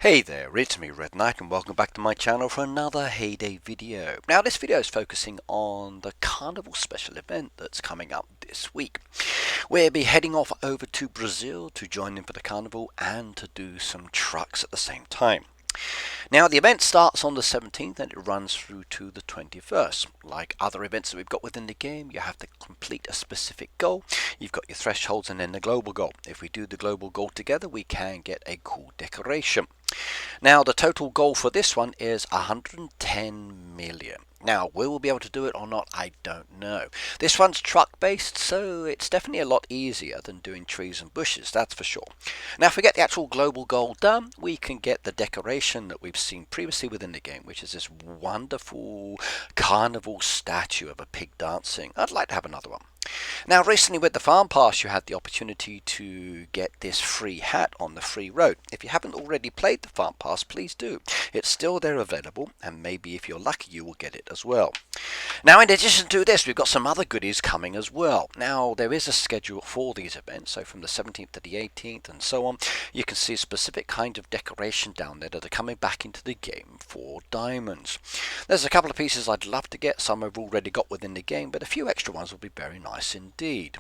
Hey there, it's me Red Knight and welcome back to my channel for another Heyday video. Now this video is focusing on the Carnival special event that's coming up this week. We'll be heading off over to Brazil to join in for the Carnival and to do some trucks at the same time. Now the event starts on the 17th and it runs through to the 21st. Like other events that we've got within the game, you have to complete a specific goal. You've got your thresholds and then the global goal. If we do the global goal together, we can get a cool decoration. Now the total goal for this one is 110 million. Now, will we be able to do it or not? I don't know. This one's truck based, so it's definitely a lot easier than doing trees and bushes, that's for sure. Now, if we get the actual global goal done, we can get the decoration that we've seen previously within the game, which is this wonderful carnival statue of a pig dancing. I'd like to have another one. Now recently with the farm pass you had the opportunity to get this free hat on the free road. If you haven't already played the farm pass, please do. It's still there available and maybe if you're lucky you will get it as well. Now in addition to this we've got some other goodies coming as well. Now there is a schedule for these events, so from the 17th to the 18th and so on. You can see a specific kind of decoration down there that are coming back into the game for diamonds. There's a couple of pieces I'd love to get, some I've already got within the game, but a few extra ones will be very nice indeed.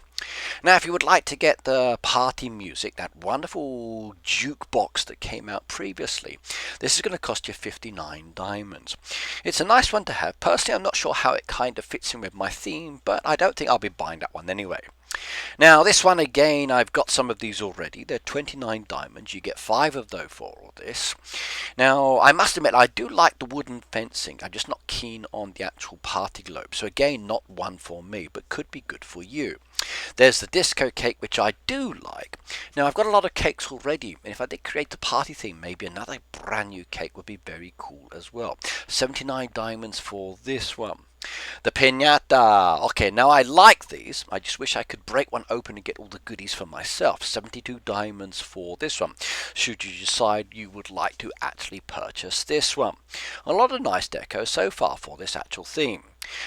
Now if you would like to get the party music, that wonderful jukebox that came out previously, this is going to cost you 59 diamonds. It's a nice one to have. Personally I'm not sure how it kind of fits in with my theme, but I don't think I'll be buying that one anyway. Now this one again, I've got some of these already. They're 29 diamonds. You get 5 of those for all this. Now I must admit I do like the wooden fencing. I'm just not keen on the actual party globe. So again, not one for me, but could be good for you. There's the disco cake, which I do like. Now I've got a lot of cakes already, and if I did create the party theme, maybe another brand new cake would be very cool as well. 79 diamonds for this one. The piñata. Okay, now I like these. I just wish I could break one open and get all the goodies for myself. 72 diamonds for this one, should you decide you would like to actually purchase this one. A lot of nice deco so far for this actual theme.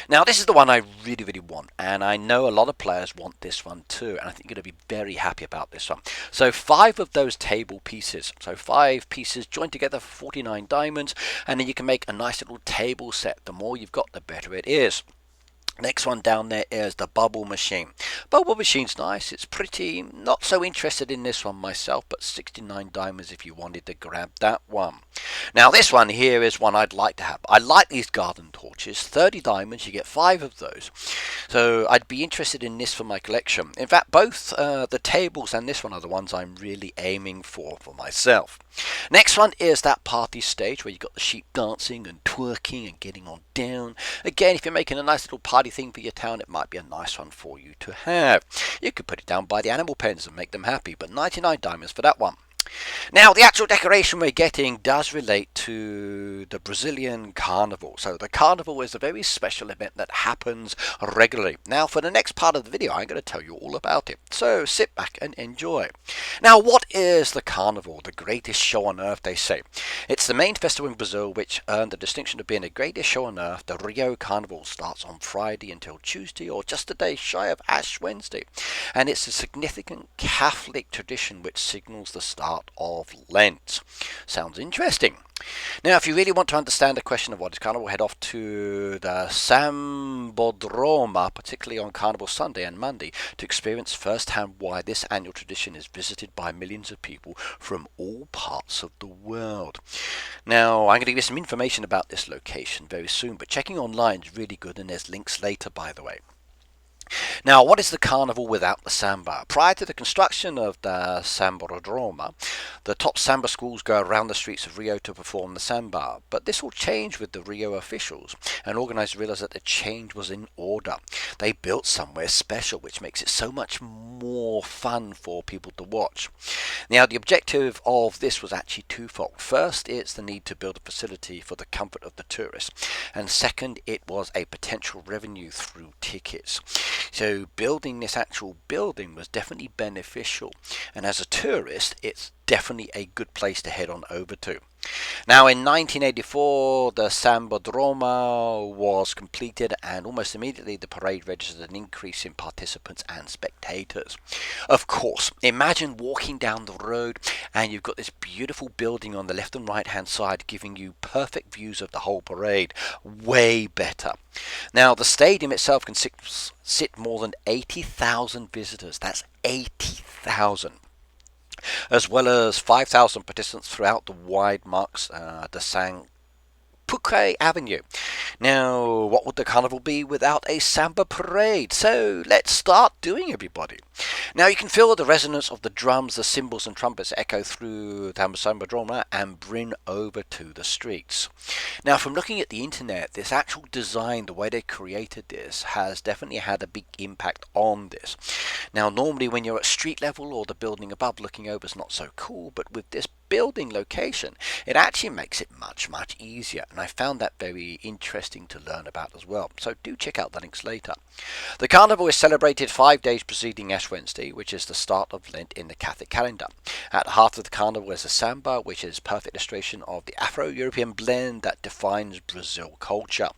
Now this is the one I really want, and I know a lot of players want this one too, and I think you're going to be very happy about this one. So 5 of those table pieces, so 5 pieces joined together for 49 diamonds, and then you can make a nice little table set. The more you've got, the better it is. Next one down there is the bubble machine. Bubble machine's nice, it's pretty. Not so interested in this one myself, but 69 diamonds if you wanted to grab that one. Now this one here is one I'd like to have. I like these garden torches. 30 diamonds, you get 5 of those. So I'd be interested in this for my collection. In fact, both the tables and this one are the ones I'm really aiming for myself. Next one is that party stage where you've got the sheep dancing and twerking and getting on down. Again, if you're making a nice little party thing for your town, it might be a nice one for you to have. You could put it down by the animal pens and make them happy, but 99 diamonds for that one. Now the actual decoration we're getting does relate to the Brazilian Carnival. So the Carnival is a very special event that happens regularly. Now for the next part of the video I'm going to tell you all about it. So sit back and enjoy. Now what is the Carnival? The greatest show on earth, they say. It's the main festival in Brazil which earned the distinction of being the greatest show on earth. The Rio Carnival starts on Friday until Tuesday, or just a day shy of Ash Wednesday. And it's a significant Catholic tradition which signals the start of Lent. Sounds interesting. Now if you really want to understand the question of what is Carnival, head off to the Sambodroma, particularly on Carnival Sunday and Monday, to experience firsthand why this annual tradition is visited by millions of people from all parts of the world. Now I'm going to give you some information about this location very soon, but checking online is really good, and there's links later, by the way. Now, what is the Carnival without the samba? Prior to the construction of the Sambodroma, the top samba schools go around the streets of Rio to perform the samba. But this all changed with the Rio officials, and organisers realised that the change was in order. They built somewhere special, which makes it so much more fun for people to watch. Now, the objective of this was actually twofold. First, it's the need to build a facility for the comfort of the tourists, and second, it was a potential revenue through tickets. So building this actual building was definitely beneficial, and as a tourist it's definitely a good place to head on over to. Now in 1984 the Sambadroma was completed, and almost immediately the parade registered an increase in participants and spectators. Of course, imagine walking down the road and you've got this beautiful building on the left and right hand side giving you perfect views of the whole parade. Way better. Now the stadium itself can sit more than 80,000 visitors. That's 80,000. As well as 5,000 participants throughout the wide marks the Sakaemachi Avenue. Now, what would the carnival be without a samba parade? So let's start doing, everybody. Now you can feel the resonance of the drums, the cymbals and trumpets echo through the Sambadroma and bring over to the streets. Now from looking at the internet, this actual design, the way they created this, has definitely had a big impact on this. Now normally when you're at street level or the building above looking over is not so cool, but with this building location, it actually makes it much easier, and I found that very interesting to learn about as well. So do check out the links later. The carnival is celebrated 5 days preceding Ash Wednesday, which is the start of Lent in the Catholic calendar. At the heart of the carnival is the samba, which is a perfect illustration of the Afro-European blend that defines Brazil culture.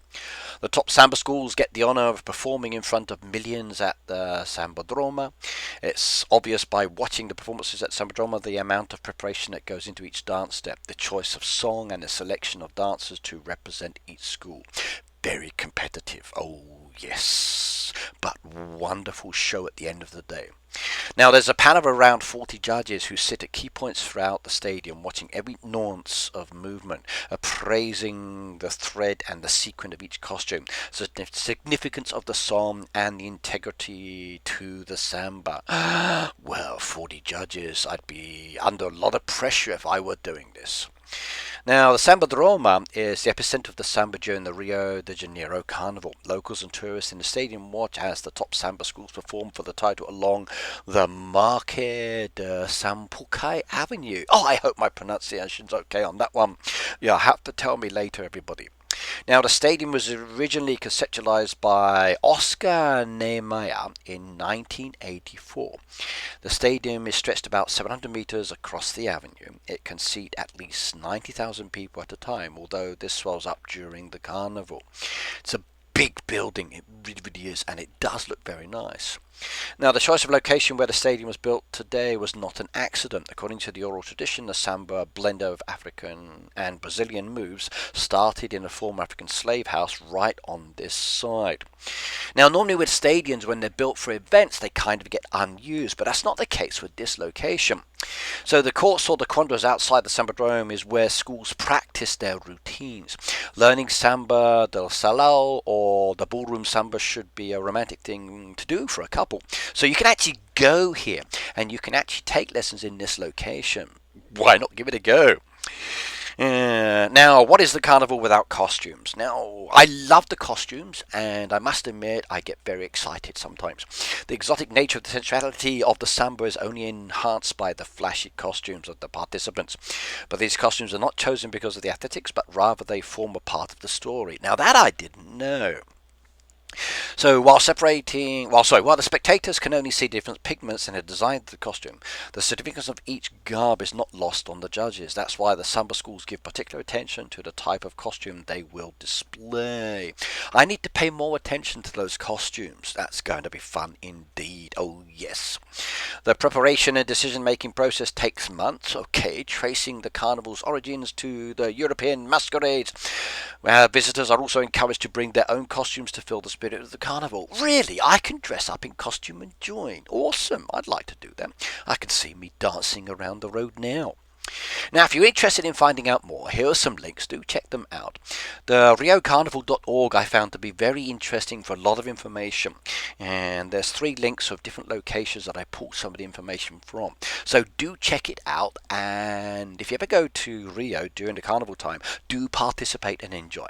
The top samba schools get the honor of performing in front of millions at the Sambadroma. It's obvious by watching the performances at Sambadroma the amount of preparation that goes into each dance step, the choice of song and the selection of dancers to represent each school. Very competitive, oh yes, but wonderful show at the end of the day. Now there's a panel of around 40 judges who sit at key points throughout the stadium watching every nuance of movement, appraising the thread and the sequin of each costume, the significance of the song and the integrity to the samba. Well, 40 judges, I'd be under a lot of pressure if I were doing this. Now, the Sambadroma is the epicenter of the samba during the Rio de Janeiro Carnival. Locals and tourists in the stadium watch as the top samba schools perform for the title along the Marque de Sakaemachi Avenue. Oh, I hope my pronunciation's okay on that one. You'll have to tell me later, everybody. Now, the stadium was originally conceptualized by Oscar Niemeyer in 1984. The stadium is stretched about 700 meters across the avenue. It can seat at least 90,000 people at a time, although this swells up during the carnival. It's a big building, it really is, and it does look very nice. Now, the choice of location where the stadium was built today was not an accident. According to the oral tradition, the samba, blend of African and Brazilian moves, started in a former African slave house right on this side. Now, normally with stadiums, when they're built for events, they kind of get unused, but that's not the case with this location. So the courts or the quandras outside the Sambadrome is where schools practice their routines. Learning samba del salão or the ballroom samba should be a romantic thing to do for a couple. So you can actually go here and you can actually take lessons in this location. Why not give it a go? Now, what is the carnival without costumes? Now, I love the costumes, and I must admit I get very excited sometimes. The exotic nature of the sensuality of the samba is only enhanced by the flashy costumes of the participants. But these costumes are not chosen because of the athletics, but rather they form a part of the story. Now, that I didn't know. So while the spectators can only see different pigments in the design of the costume, the significance of each garb is not lost on the judges. That's why the samba schools give particular attention to the type of costume they will display. I need to pay more attention to those costumes. That's going to be fun indeed. Oh yes. The preparation and decision-making process takes months. Okay, tracing the carnival's origins to the European masquerades. Visitors are also encouraged to bring their own costumes to fill the spirit of the carnival. Really? I can dress up in costume and join. Awesome. I'd like to do that. I can see me dancing around the road now. Now, if you're interested in finding out more, here are some links. Do check them out. The riocarnival.org I found to be very interesting for a lot of information. And there's 3 links of different locations that I pulled some of the information from. So do check it out. And if you ever go to Rio during the carnival time, do participate and enjoy.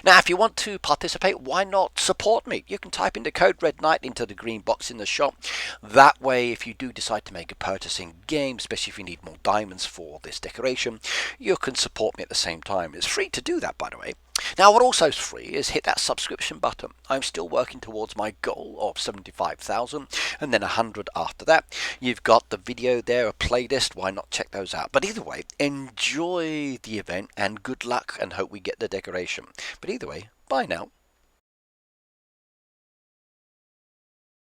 Now, if you want to participate, why not support me? You can type in the code Red Knight into the green box in the shop. That way, if you do decide to make a purchase in game, especially if you need more diamonds for for this decoration, you can support me at the same time. It's free to do that, by the way. Now, what also is free is hit that subscription button. I'm still working towards my goal of 75,000 and then 100 after that. You've got the video there, a playlist. Why not check those out? But either way, enjoy the event and good luck, and hope we get the decoration. But either way, bye now.